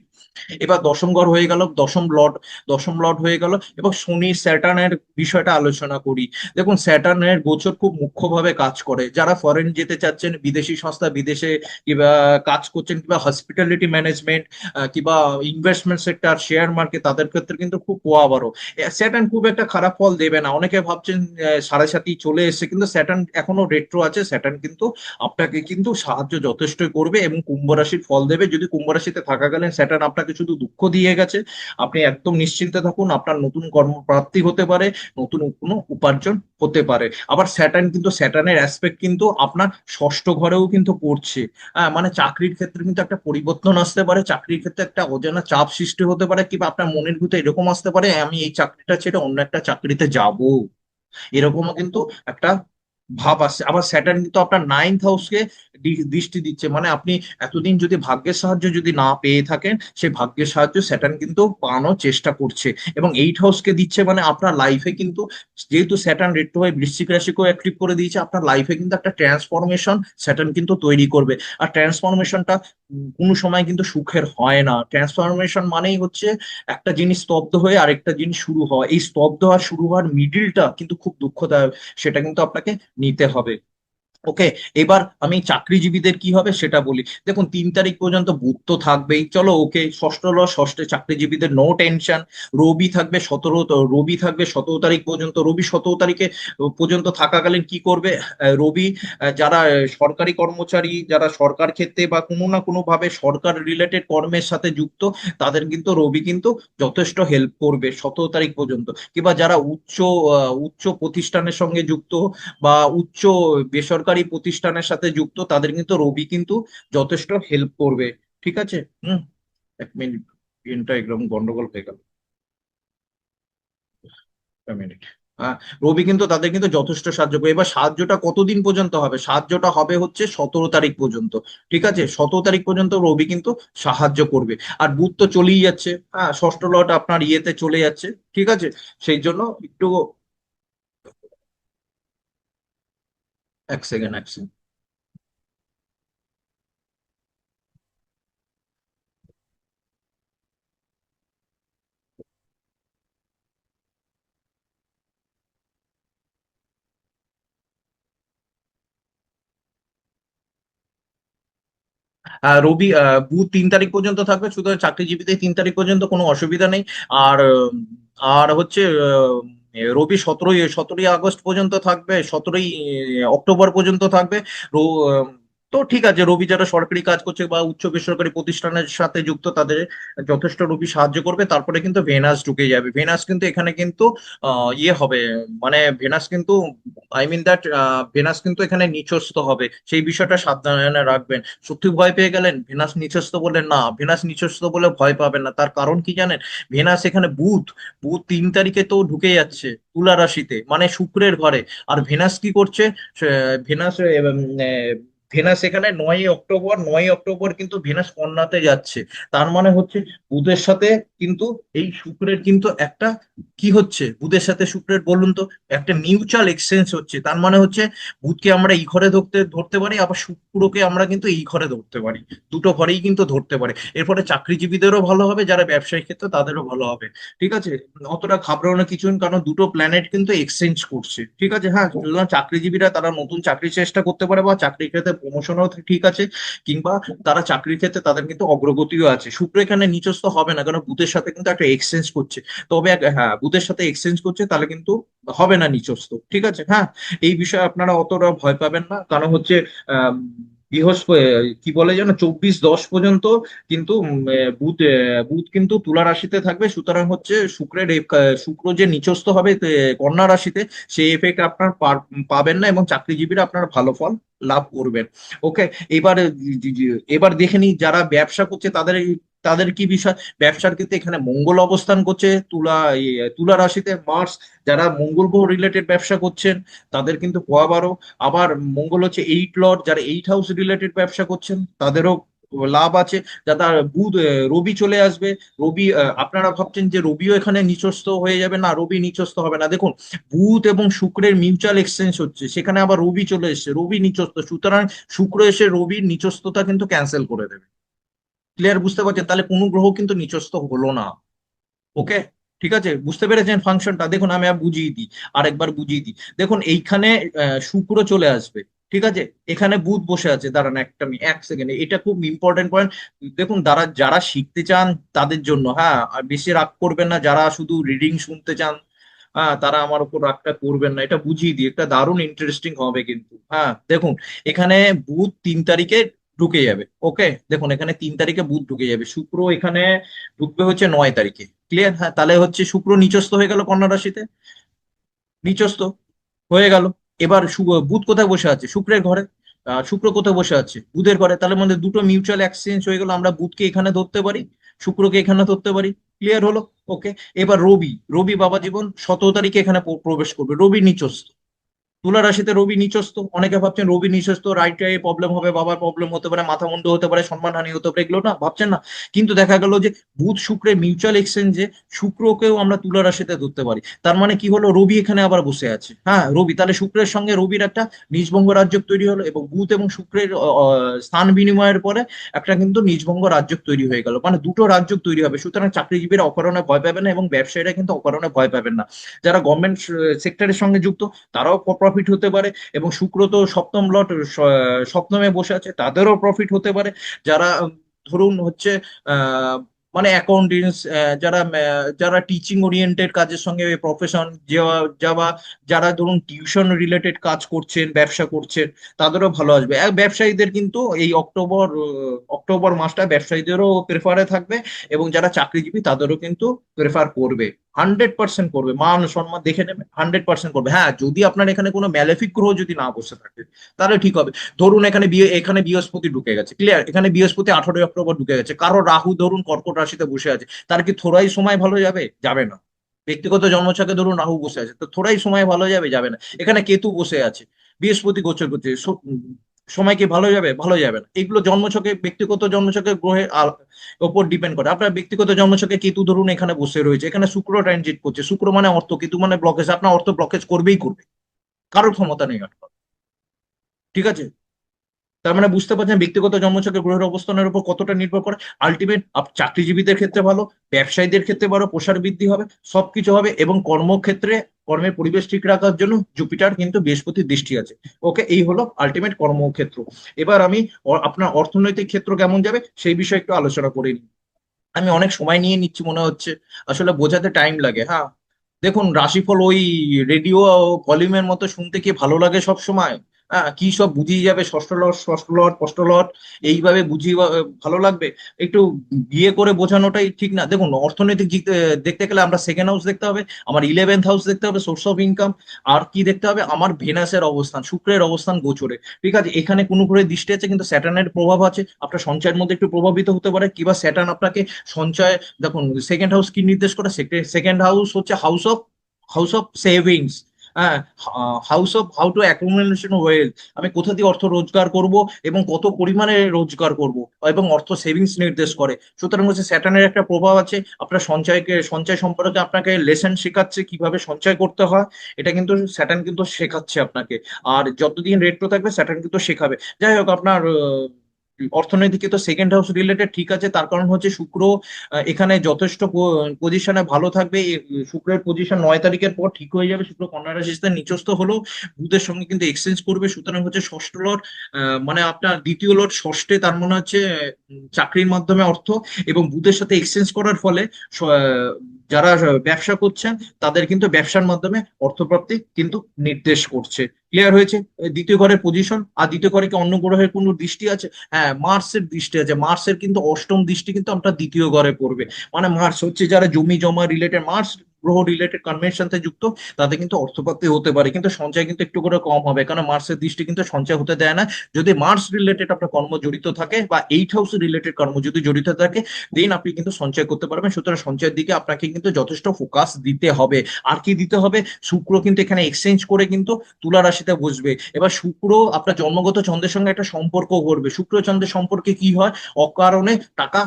এবার দশম ঘর হয়ে গেল, দশম লর্ড হয়ে গেল। এবার শনি স্যাটার্নের বিষয়টা আলোচনা করি। দেখুন, স্যাটার্নের গোচর খুব মুখ্যভাবে কাজ করে যারা ফরেন যেতে চাচ্ছেন, বিদেশি সংস্থা, বিদেশে কিংবা কাজ করছেন, কিংবা হসপিটালিটি ম্যানেজমেন্ট, কিংবা ইনভেস্টমেন্ট সেক্টর, শেয়ার মার্কেট, তাদের ক্ষেত্রে কিন্তু খুব পোয়াবারো। স্যাটার্ন খুব একটা খারাপ ফল দেবে না। অনেকে ভাবছেন 7.5 চলে এসেছে, কিন্তু স্যাটার্ন এখনো রেট্রো আছে। স্যাটার্ন কিন্তু আপনাকে কিন্তু সাহায্য যথেষ্টই করবে এবং কুম্ভ রাশির ফল দেবে। যদি কুম্ভ রাশিতে থাকাকালীন স্যাটার্ন আপনাকে শুধু দুঃখ দিয়ে গেছে, আপনি একদম নিশ্চিন্তে থাকুন, আপনার নতুন কর্মপ্রাপ্তি হতে পারে, নতুন কোনো উপার্জন হতে পারে। আবার স্যাটার্ন কিন্তু, স্যাটার্নের অ্যাসপেক্ট কিন্তু আপনার ষষ্ঠ ঘরেও কিন্তু পড়ছে। মানে চাকরির ক্ষেত্রে কিন্তু একটা পরিবর্তন আসতে পারে, চাকরির ক্ষেত্রে একটা অজানা চাপ সৃষ্টি হতে পারে, কিংবা আপনার মনের ভিতরে এরকম আসতে পারে আমি এই চাকরিটা ছেড়ে অন্য একটা চাকরিতে যাব, এরকমও কিন্তু একটা ভাব আসছে। আবার স্যাটার্ন কিন্তু আপনার 9th হাউসকে দৃষ্টি দিচ্ছে, মানে আপনি এতদিন যদি ভাগ্যের সাহায্য যদি না পেয়ে থাকেন, সেই ভাগ্যের সাহায্য স্যাটার্ন কিন্তু পাওয়ানোর চেষ্টা করছে। এবং 8th হাউসকে দিচ্ছে, মানে আপনার লাইফে কিন্তু, যেহেতু স্যাটার্ন রেট্রো হয়ে বৃশ্চিক রাশিকেও অ্যাক্টিভ করে দিয়েছে, আপনার লাইফে কিন্তু একটা ট্রান্সফরমেশন স্যাটার্ন কিন্তু তৈরি করবে। আর ট্রান্সফরমেশনটা কোনো সময় কিন্তু সুখের হয় না। ট্রান্সফরমেশন মানেই হচ্ছে একটা জিনিস স্তব্ধ হয়ে আরেকটা জিনিস শুরু হওয়া। এই স্তব্ধ আর শুরু হওয়ার মিডিলটা কিন্তু খুব দুঃখদায়ক, সেটা কিন্তু আপনাকে নিতে হবে। ওকে, এবার আমি চাকরিজীবীদের কি হবে সেটা বলি। দেখুন, 3 তারিখ পর্যন্ত বুধ তো থাকবেই, চলো ওকে, ষষ্ঠে চাকরিজীবীদের নো টেনশন। রবি থাকবে 17 তারিখ পর্যন্ত। রবি 17 তারিখে পর্যন্ত থাকাকালীন কি করবে? রবি, যারা সরকারি কর্মচারী, যারা সরকার ক্ষেত্রে বা কোনো না কোনো ভাবে সরকার রিলেটেড কর্মের সাথে যুক্ত, তাদের কিন্তু রবি কিন্তু যথেষ্ট হেল্প করবে 17 তারিখ পর্যন্ত। কিংবা যারা উচ্চ প্রতিষ্ঠানের সঙ্গে যুক্ত বা উচ্চ বেসরকারি প্রতিষ্ঠানের সাথে যুক্ত, তাদের কিন্তু রবি কিন্তু যথেষ্ট হেল্প করবে। ঠিক আছে? হুম। 1 মিনিট, পেনটা একদম গন্ডগোল হয়ে গেল। 1 মিনিট। হ্যাঁ, রবি কিন্তু তাদের কিন্তু যথেষ্ট সাহায্য করবে। এবার সাহায্যটা কতদিন পর্যন্ত হবে? সাহায্যটা হবে হচ্ছে 17 তারিখ পর্যন্ত। ঠিক আছে, 17 তারিখ পর্যন্ত রবি কিন্তু সাহায্য করবে। আর বুধ তো চলেই যাচ্ছে, হ্যাঁ, ষষ্ঠ লট আপনার ইয়েতে চলে যাচ্ছে। ঠিক আছে, সেই জন্য একটু, 1 সেকেন্ড। রবি, বুধ 3 তারিখ পর্যন্ত থাকবে, সুতরাং চাকরিজীবীদের 3 তারিখ পর্যন্ত কোনো অসুবিধা নেই। আর আর হচ্ছে রবি 17ই আগস্ট পর্যন্ত থাকবে, 17ই অক্টোবর পর্যন্ত থাকবে। রো- আহ, তো ঠিক আছে, রবি যারা সরকারি কাজ করছে বা উচ্চ বেসরকারি প্রতিষ্ঠানের সাথে যুক্ত, তাদের যথেষ্ট রবি সাহায্য করবে। তারপরে কিন্তু ভেনাস ঢুকে যাবে। ভেনাস কিন্তু এখানে কিন্তু ইয়ে হবে, মানে ভেনাস কিন্তু, আই মিন দ্যাট, ভেনাস কিন্তু এখানে নিচস্থ হবে, সেই বিষয়টা সাবধানে রাখবেন। সত্যি ভয় পেয়ে গেলেন ভেনাস নিচস্থ বলে? না, ভেনাস নিচস্থ বলে ভয় পাবেন না। তার কারণ কি জানেন? ভেনাস এখানে বুধ, 3 তারিখে তো ঢুকে যাচ্ছে তুলা রাশিতে, মানে শুক্রের ঘরে। আর ভেনাস কি করছে? ভেনাস ভেনাস এখানে 9ই অক্টোবর কিন্তু ভেনাস কন্যাতে যাচ্ছে। তার মানে হচ্ছে বুধের সাথে কিন্তু এই শুক্রের কিন্তু একটা, কি হচ্ছে বুধের সাথে শুক্রের বলুন তো? একটা মিউচুয়াল এক্সচেঞ্জ হচ্ছে। তার মানে হচ্ছে বুধকে আমরা এই ঘরে ধরতে ধরতে পারি, আবার শুক্রকে আমরা কিন্তু এই ঘরে ধরতে পারি। দুটো ঘরেই কিন্তু ধরতে পারে। এরপরে চাকরিজীবীদেরও ভালো হবে, যারা ব্যবসায়িক ক্ষেত্রে তাদেরও ভালো হবে। ঠিক আছে, অতটা ঘাবড়ানোর কিছু নেই, কারণ দুটো প্ল্যানেট কিন্তু এক্সচেঞ্জ করছে। ঠিক আছে, হ্যাঁ, সুতরাং চাকরিজীবীরা তারা নতুন চাকরির চেষ্টা করতে পারে, বা চাকরির ক্ষেত্রে প্রমোশনও ঠিক আছে, কিংবা তারা চাকরির ক্ষেত্রে তাদের কিন্তু অগ্রগতিও আছে। শুক্র এখানে নিচস্থ হবে না, কারণ বুধের সাথে কিন্তু একটা এক্সচেঞ্জ করছে। তবে হ্যাঁ, বুধের সাথে এক্সচেঞ্জ করছে, তাহলে কিন্তু হবে না নিচস্থ। ঠিক আছে, হ্যাঁ, এই বিষয়ে আপনারা অতটা ভয় পাবেন না, কারণ হচ্ছে আহ বৃহস্পতি, কি বলে যেন, 24/10 পর্যন্ত কিন্তু বুধ কিন্তু তুলা রাশিতে থাকবে। সুতরাং হচ্ছে শুক্র যে নিচস্থ হবে কন্যা রাশিতে, সেই এফেক্ট আপনার পাবেন না, এবং চাকরিজীবীরা আপনার ভালো ফল লাভ করবেন। ওকে, এবার এবার দেখে নিই যারা ব্যবসা করছে তাদের তাদের কি বিষয়? ব্যবসার ক্ষেত্রে এখানে মঙ্গল অবস্থান করছে তুলা রাশিতে মার্স, যারা মঙ্গল গ্রহ রিলেটেড ব্যবসা করছেন তাদের কিন্তু পোয়া বারো। আবার মঙ্গল হচ্ছে 8 লর্ড, যারা 8 হাউস রিলেটেড ব্যবসা করছেন তাদেরও লাভ আছে। যারা রবি চলে আসবে। রবি আপনারা ভাবছেন যে রবিও এখানে নিচস্থ হয়ে যাবে, না রবি নিচস্থ হবে না। দেখুন, বুধ এবং শুক্রের মিউচুয়াল এক্সচেঞ্জ হচ্ছে, সেখানে আবার রবি চলে এসেছে, রবি নিচস্থ, সুতরাং শুক্র এসে রবির নিচস্থতা কিন্তু ক্যান্সেল করে দেবে। ক্লিয়ার? বুঝতে পারছেন? তাহলে কোনো গ্রহ কিন্তু নিচস্থ হলো না। ওকে, ঠিক আছে, বুঝতে পেরেছেন ফাংশনটা? দেখুন আমি আর বুঝিয়ে দিই, আরেকবার বুঝিয়ে দিই। দেখুন এইখানে শুক্র চলে আসবে, ঠিক আছে, এখানে বুধ বসে আছে। দাঁড়ান একটা এক সেকেন্ডে, এটা খুব ইম্পর্টেন্ট পয়েন্ট। দেখুন, যারা যারা শিখতে চান তাদের জন্য, হ্যাঁ, আর বেশি রাগ করবেন না, যারা শুধু রিডিং শুনতে চান, হ্যাঁ, তারা আমার উপর রাগটা করবেন না, এটা বুঝিয়ে দিই, একটা দারুণ ইন্টারেস্টিং হবে কিন্তু। হ্যাঁ দেখুন, এখানে বুধ 3 তারিখে ঢুকে যাবে। ওকে, দেখুন এখানে 3 তারিখে বুধ ঢুকে যাবে, শুক্র এখানে ঢুকবে হচ্ছে 9 তারিখে। ক্লিয়ার? হ্যাঁ, তাহলে হচ্ছে শুক্র নিচস্থ হয়ে গেল কন্যা রাশিতে, নিচস্থ হয়ে গেল। এবার বুধ কোথায় বসে আছে? শুক্রের ঘরে। শুক্র কোথায় বসে আছে? বুধের ঘরে। তাহলে মধ্যে দুটো মিউচুয়াল এক্সচেঞ্জ হয়ে গেল, আমরা বুধকে এখানে ধরতে পারি, শুক্রকে এখানে ধরতে পারি। ক্লিয়ার হলো? ওকে, এবার রবি, রবি বাবা জীবন 17 তারিখে এখানে প্রবেশ করবে, রবি নিচস্থ। তুলা রাশিতে রবি নিচস্থ, অনেকে ভাবছেন রবি নিচস্থ রাইট আই প্রবলেম হবে, বাবার প্রবলেম হতে পারে, মাথা মুন্ডু হতে পারে, সম্মানহানি হতে পারে, এগুলো না ভাবছেন না। কিন্তু দেখা গেল যে বুধ শুক্রের মিউচুয়াল এক্সচেঞ্জে শুক্রকেও আমরা তুলা রাশিতে ধরতে পারি। তার মানে কি হলো? রবি এখানে আবার বসে আছে, হ্যাঁ রবি, তাহলে শুক্রের সঙ্গে রবির একটা নিজভঙ্গ রাজ্য তৈরি হলো, এবং বুধ এবং শুক্রের স্থান বিনিময়ের পরে একটা কিন্তু নিজভঙ্গ রাজ্য তৈরি হয়ে গেল, মানে দুটো রাজ্য তৈরি হবে। সুতরাং চাকরিজীবীরা অকারণে ভয় পাবেন না, এবং ব্যবসায়ীরা কিন্তু অকারণে ভয় পাবেন না। যারা গভর্নমেন্ট সেক্টরের সঙ্গে যুক্ত তারাও প্রফিট হতে পারে, এবং শুক্র তো সপ্তম লট, সপ্তমে বসে আছে, তাদেরও প্রফিট হতে পারে। যারা ধরুন হচ্ছে আহ মানে অ্যাকাউন্টেন্টস, যারা টিচিং ওরিয়েন্টেড কাজের সঙ্গে প্রফেশন, যারা যারা ধরুন টিউশন রিলেটেড কাজ করছেন, ব্যবসা করছেন, তাদেরও ভালো আসবে। ব্যবসায়ীদের কিন্তু এই অক্টোবর মাসটা ব্যবসায়ীদেরও প্রেফারে থাকবে, এবং যারা চাকরিজীবী তাদেরও কিন্তু প্রেফার করবে। 100% করবে, মান সম্মান দেখে নেবে, 100% করবে। হ্যাঁ, যদি আপনার এখানে কোনো ম্যালেফিক গ্রহ যদি না বসে থাকে তাহলে ঠিক হবে। ধরুন এখানে বৃহস্পতি ঢুকে গেছে, ক্লিয়ার, এখানে বৃহস্পতি 18 অক্টোবর ঢুকে গেছে, কারো রাহু ধরুন কর্কট রাশিতে বসে আছে, তার কি থোড়াই সময় ভালো যাবে? যাবে না। ব্যক্তিগত জন্মছকে ধরুন রাহু বসে আছে, তো থোড়াই সময় ভালো যাবে? যাবে না। এখানে কেতু বসে আছে, বৃহস্পতি গোচর করছে, সময় কি ভালো যাবে? ভালো যাবে না। এগুলো জন্মছকে, ব্যক্তিগত জন্মছকে গ্রহের ওপর ডিপেন্ড করে। আপনার ব্যক্তিগত জন্মছকে কেতু ধরুন এখানে বসে রয়েছে, এখানে শুক্র ট্রানজিট করছে, শুক্র মানে অর্থ, কেতু মানে ব্লকেজ, আপনার অর্থ ব্লকেজ করবেই করবে, কারোর ক্ষমতা নেই আটকানোর। ঠিক আছে? তার মানে বুঝতে পারছেন ব্যক্তিগত জন্মছকে গ্রহের অবস্থানের উপর কতটা নির্ভর করে। আলটিমেট চাকরিজীবীদের ক্ষেত্রে ভালো, ব্যবসায়ীদের ক্ষেত্রে ভালো, প্রসার বৃদ্ধি হবে, সবকিছু হবে। এবং কর্মক্ষেত্রে কর্মের পরিবেশ ঠিক রাখার জন্য জুপিটার কিন্তু বৃহস্পতির দৃষ্টি আছে। ওকে, এই হলো আলটিমেট কর্মক্ষেত্র। এবার আমি আপনার অর্থনৈতিক ক্ষেত্র কেমন যাবে সেই বিষয়ে একটু আলোচনা করে নিই। আমি অনেক সময় নিয়ে নিচ্ছি মনে হচ্ছে, আসলে বোঝাতে টাইম লাগে। হ্যাঁ, দেখুন রাশিফল ওই রেডিও ভলিউমের মতো শুনতে কি ভালো লাগে সব সময়? হ্যাঁ, কি সব বুঝিয়ে যাবে, ষষ্ঠ লট, ষষ্ঠ লট, ষষ্ঠ লট, এইভাবে বুঝিয়ে ভালো লাগবে? একটু বিয়ে করে বোঝানোটাই ঠিক না। দেখুন, অর্থনৈতিক দেখতে গেলে আমরা সেকেন্ড হাউস দেখতে হবে, আমার 11th হাউস দেখতে হবে, সোর্স অফ ইনকাম। আর কি দেখতে হবে? আমার ভেনাসের অবস্থান, শুক্রের অবস্থান গোচরে। ঠিক আছে, এখানে কোনো করে দৃষ্টি আছে, কিন্তু স্যাটার্নের প্রভাব আছে, আপনার সঞ্চয়ের মধ্যে একটু প্রভাবিত হতে পারে। কিংবা স্যাটার্ন আপনাকে সঞ্চয়, দেখুন সেকেন্ড হাউস কি নির্দেশ করে? সেকেন্ড হাউস হচ্ছে হাউস অফ সেভিংস। হ্যাঁ, house of how to accumulation wealth, আমি কোথা দিয়ে অর্থ রোজগার করব এবং কত পরিমাণে রোজগার করব, এবং অর্থ সেভিংস নির্দেশ করে। সুতরাং হচ্ছে স্যাটার্নের একটা প্রভাব আছে, আপনার সঞ্চয় সম্পর্কে আপনাকে লেসন শেখাচ্ছে, কিভাবে সঞ্চয় করতে হয়। এটা কিন্তু স্যাটার্ন কিন্তু শেখাচ্ছে আপনাকে। আর যতদিন রেট্রো থাকবে স্যাটার্ন কিন্তু শেখাবে। যাই হোক, আপনার অর্থনৈতিক তো সেকেন্ড হাউস রিলেটেড ঠিক আছে, তার কারণ হচ্ছে শুক্র এখানে যথেষ্ট পজিশনে ভালো থাকবে। শুক্রের পজিশন 9 তারিখের পর ঠিক হয়ে যাবে, শুক্র কন্যা রাশিতে নিচস্থ হলেও বুধের সঙ্গে কিন্তু এক্সচেঞ্জ করবে। সুতরাং হচ্ছে ষষ্ঠ লট, মানে আপনার দ্বিতীয় লট ষষ্ঠে, তার মানে হচ্ছে চাকরির মাধ্যমে অর্থ, এবং বুধের সাথে এক্সচেঞ্জ করার ফলে যারা ব্যবসা করছেন তাদের কিন্তু ব্যবসার মাধ্যমে অর্থপ্রাপ্তি কিন্তু নির্দেশ করছে। ক্লিয়ার হয়েছে? দ্বিতীয় ঘরের পজিশন, আর দ্বিতীয় ঘরে কি অন্য গ্রহের কোনো দৃষ্টি আছে? হ্যাঁ, মার্সের দৃষ্টি আছে, মার্সের কিন্তু অষ্টম দৃষ্টি কিন্তু আপনার দ্বিতীয় ঘরে পড়বে। মানে মার্স হচ্ছে যারা জমি জমা রিলেটেড, মার্স গ্রহ রিলেটেড কর্মের সাথে যুক্ত, তাতে কিন্তু অর্থপ্রাপ্তি হতে পারে, কিন্তু সঞ্চয় কিন্তু একটু করে কম হবে, কারণ মার্সের দৃষ্টি কিন্তু সঞ্চয় হতে দেয় না। যদি মার্স রিলেটেড আপনার কর্ম জড়িত থাকে বা 8 হাউস রিলেটেড কর্ম যদি জড়িত থাকে, দেন আপনি কিন্তু সঞ্চয় করতে পারবেন। সুতরাং সঞ্চয়ের দিকে আপনাকে কিন্তু যথেষ্ট ফোকাস দিতে হবে। আর কি দিতে হবে? শুক্র কিন্তু এখানে এক্সচেঞ্জ করে কিন্তু তুলা রাশিতে বসবে। এবার শুক্র আপনার জন্মগত চন্দ্রের সঙ্গে একটা সম্পর্ক করবে। শুক্র চন্দ্রের সম্পর্কে কি হয়? অকারণে টাকা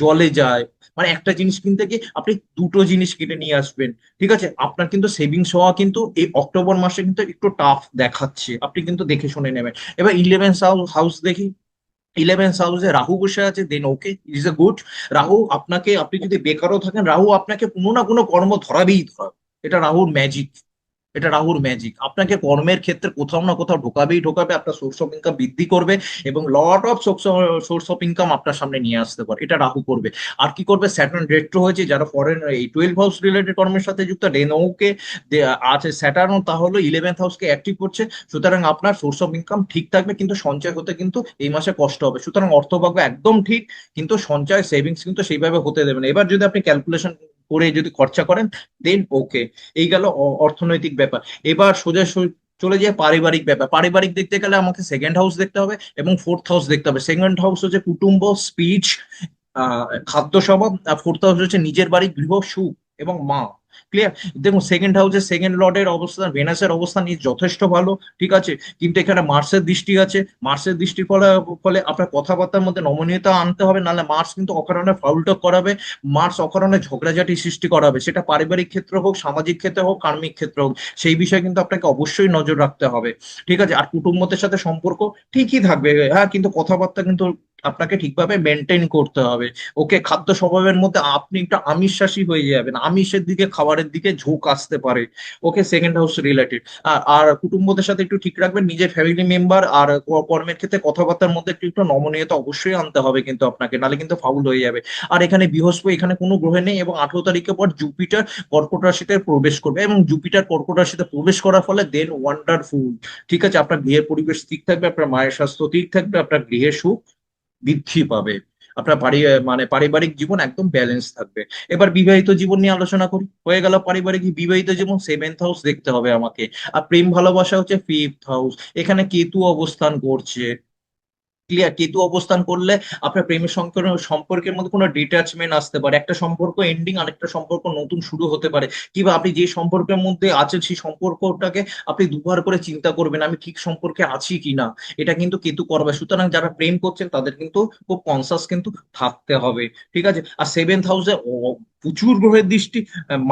জলে যায়। মানে একটা জিনিস কিনতে গিয়ে আপনি দুটো জিনিস কিনে নিয়ে আসবেন। ঠিক আছে, আপনার কিন্তু সেভিংস হওয়া কিন্তু এই অক্টোবর মাসে কিন্তু একটু টাফ দেখাচ্ছে, আপনি কিন্তু দেখে শুনে নেবেন। এবার ইলেভেন হাউস দেখি। 11th হাউসে রাহু বসে আছে, দেন ওকে, ইজ এ গুড। রাহু আপনাকে, আপনি যদি বেকারও থাকেন, রাহু আপনাকে কোনো না কোনো কর্ম ধরাবেই ধরাবে। এটা রাহুর ম্যাজিক। এটা রাহুর ম্যাজিক, আপনাকে কর্মের ক্ষেত্রে কোথাও না কোথাও ঢোকাবেই ঢোকাবে, আপনার সোর্স অফ ইনকাম বৃদ্ধি করবে এবং lot of swords of income আপনার সামনে নিয়ে আসতে পারে, এটা রাহু করবে। আর কি করবে? স্যাটার্ন রেট্রো হয়েছে, যারা ফরেন এই 12 হাউস রিলেটেড কর্মের সাথে যুক্ত, রেনোকে আছে স্যাটার্ন, তাহলে 11th হাউসকে অ্যাক্টিভ করছে। সুতরাং আপনার সোর্স অফ ইনকাম ঠিক থাকবে, কিন্তু সঞ্চয় হতে কিন্তু এই মাসে কষ্ট হবে। সুতরাং অর্থভাগ্য একদম ঠিক, কিন্তু সঞ্চয় সেভিংস কিন্তু সেইভাবে হতে দেবেন। এবার যদি আপনি ক্যালকুলেশন করে যদি খরচা করেন, দেন ওকে। এই গেল অর্থনৈতিক ব্যাপার। এবার সোজা চলে যায় পারিবারিক ব্যাপার। পারিবারিক দেখতে গেলে আমাকে সেকেন্ড হাউস দেখতে হবে এবং 4th হাউস দেখতে হবে। সেকেন্ড হাউস হচ্ছে কুটুম্ব, স্পিচ, খাদ্য স্বভাব। আর 4th হাউস হচ্ছে নিজের বাড়ি, গৃহ, সুখ এবং মা। ক্লিয়ার? দেখুন সেকেন্ড হাউসে সেকেন্ড লর্ডের অবস্থান, ভেনাসের অবস্থান যথেষ্ট ভালো। ঠিক আছে, কিন্তু এখানে মার্সের দৃষ্টি আছে। মার্সের দৃষ্টির ফলে ফলে আপনার কথাবার্তার মধ্যে নমনীয়তা আনতে হবে, নাহলে মার্স কিন্তু অকারণে ফাউল টক করাবে। মার্স অকারণে ঝগড়াঝাটি সৃষ্টি করাবে, সেটা পারিবারিক ক্ষেত্রে হোক, সামাজিক ক্ষেত্রে হোক, কার্মিক ক্ষেত্রে হোক। সেই বিষয়ে কিন্তু আপনাকে অবশ্যই নজর রাখতে হবে। ঠিক আছে, আর কুটুম্বদের সাথে সম্পর্ক ঠিকই থাকবে, হ্যাঁ, কিন্তু কথাবার্তা কিন্তু আপনাকে ঠিকভাবে মেনটেন করতে হবে। ওকে, খাদ্য স্বভাবের মধ্যে আপনি একটু আমিষাশী হয়ে যাবেন, আমিষের দিকে, খাবারের দিকে ঝোঁক আসতে পারে। ওকে, সেকেন্ড হাউস রিলেটেড। আর কুটুম্বদের সাথে একটু ঠিক রাখবেন, নিজের ফ্যামিলি মেম্বার আর কর্মের ক্ষেত্রে কথাবার্তার মধ্যে একটু একটু নমনীয়তা অবশ্যই আনতে হবে কিন্তু আপনাকে, নাহলে কিন্তু ফাউল হয়ে যাবে। আর এখানে বৃহস্পতি, এখানে কোনো গ্রহ নেই, এবং 18 তারিখের পর জুপিটার কর্কট রাশিতে প্রবেশ করবে, এবং জুপিটার কর্কট রাশিতে প্রবেশ করার ফলে দেন ওয়ান্ডারফুল। ঠিক আছে, আপনার গৃহের পরিবেশ ঠিক থাকবে, আপনার মায়ের স্বাস্থ্য ঠিক থাকবে, আপনার গৃহে সুখ বৃদ্ধি পাবে, আপনার মানে পারিবারিক জীবন একদম ব্যালেন্স থাকবে। এবার বিবাহিত জীবন নিয়ে আলোচনা করি। হয়ে গেল পারিবারিক, বিবাহিত জীবন 7th হাউস দেখতে হবে আমাকে। আর প্রেম ভালোবাসা হচ্ছে 5th হাউস। এখানে কেতু অবস্থান করছে। ক্লিয়ার? কেতু অবস্থান করলে আপনার প্রেমের সম্পর্কের মধ্যে কোনো ডিটাচমেন্ট আসতে পারে, একটা সম্পর্ক এন্ডিং, আরেকটা সম্পর্ক নতুন শুরু হতে পারে। কিংবা আপনি যে সম্পর্কের মধ্যে আছেন সেই সম্পর্কটাকে আপনি দুবার করে চিন্তা করবেন, আমি ঠিক সম্পর্কে আছি কিনা। এটা কিন্তু কেতু করবে। সুতরাং যারা প্রেম করছেন তাদের কিন্তু খুব কনসাস কিন্তু থাকতে হবে। ঠিক আছে, আর 7th হাউসে প্রচুর গ্রহের দৃষ্টি।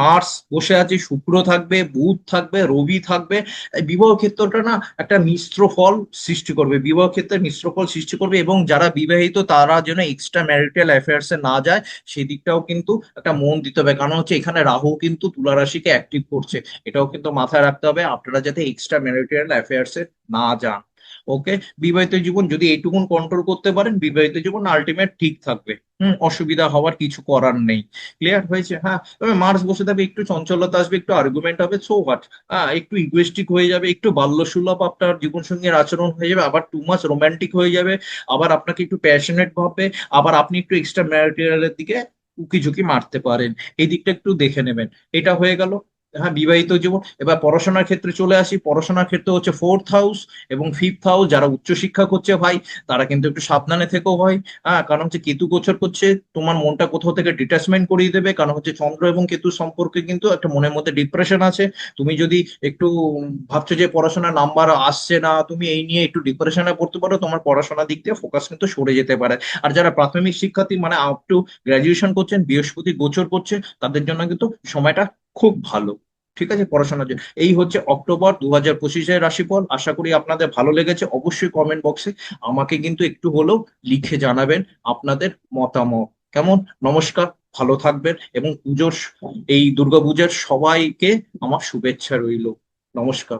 মার্স বসে আছে, শুক্র থাকবে, বুধ থাকবে, রবি থাকবে। এই বিবাহ ক্ষেত্রটা না একটা মিশ্র ফল সৃষ্টি করবে, বিবাহ ক্ষেত্রে মিশ্র ফল সৃষ্টি করবে, এবং যারা বিবাহিত তারা যেন এক্সট্রা ম্যারিটাল অ্যাফেয়ার্স এ না যায় সেদিকটাও কিন্তু একটা মন দিতে হবে, কারণ হচ্ছে এখানে রাহু কিন্তু তুলা রাশিকে অ্যাক্টিভ করছে। এটাও কিন্তু মাথায় রাখতে হবে, আপনারা যাতে এক্সট্রা ম্যারিটাল অ্যাফেয়ার্স এ না যান। ওকে, বিবাহিত জীবন যদি এইটুকুন কন্ট্রোল করতে পারেন, বিবাহিত জীবন আলটিমেট ঠিক থাকবে। অসুবিধা হওয়ার কিছু করার নেই। ক্লিয়ার হয়েছে? হ্যাঁ, তবে মার্স বসে থাকবে, একটু চঞ্চলতা আসবে, একটু আর্গুমেন্ট হবে, সো হোয়াট। একটু ইগোয়েস্টিক হয়ে যাবে, একটু বাল্যসুলভ আপনার জীবন সঙ্গীর আচরণ হয়ে যাবে, আবার টু মাচ রোমান্টিক হয়ে যাবে, আবার আপনাকে একটু প্যাশনেট ভাববে, আবার আপনি একটু এক্সট্রা ম্যারিটালের দিকে উকি ঝুঁকি মারতে পারেন। এই দিকটা একটু দেখে নেবেন। এটা হয়ে গেল, হ্যাঁ, বিবাহিত জীবন। এবার পড়াশোনার ক্ষেত্রে চলে আসি। পড়াশোনার ক্ষেত্রে হচ্ছে 4th হাউস এবং 5th হাউস, যারা উচ্চশিক্ষা করছে ভাই, তারা কিন্তু একটু সাবধানে থেকো ভাই। হ্যাঁ, কারণ হচ্ছে কেতু গোচর করছে, তোমার মনটা কোথাও থেকে ডিটাচমেন্ট করিয়ে দেবে, কারণ হচ্ছে চন্দ্র এবং কেতু সম্পর্কে কিন্তু একটা মনের মধ্যে ডিপ্রেশন আছে। তুমি যদি একটু ভাবছো যে পড়াশোনার নাম্বার আসছে না, তুমি এই নিয়ে একটু ডিপ্রেশনে পড়তে পারো, তোমার পড়াশোনার দিক দিয়ে ফোকাস কিন্তু সরে যেতে পারে। আর যারা প্রাথমিক শিক্ষার্থী মানে আপ টু গ্রাজুয়েশন করছেন, বৃহস্পতি গোচর করছে, তাদের জন্য কিন্তু সময়টা খুব ভালো। ঠিক আছে, পড়াশোনার জন্য। এই হচ্ছে অক্টোবর 2025-এর রাশিফল। আশা করি আপনাদের ভালো লেগেছে। অবশ্যই কমেন্ট বক্সে আমাকে কিন্তু একটু হলেও লিখে জানাবেন আপনাদের মতামত। কেমন? নমস্কার, ভালো থাকবেন, এবং এই দুর্গাপূজার সবাইকে আমার শুভেচ্ছা রইল। নমস্কার।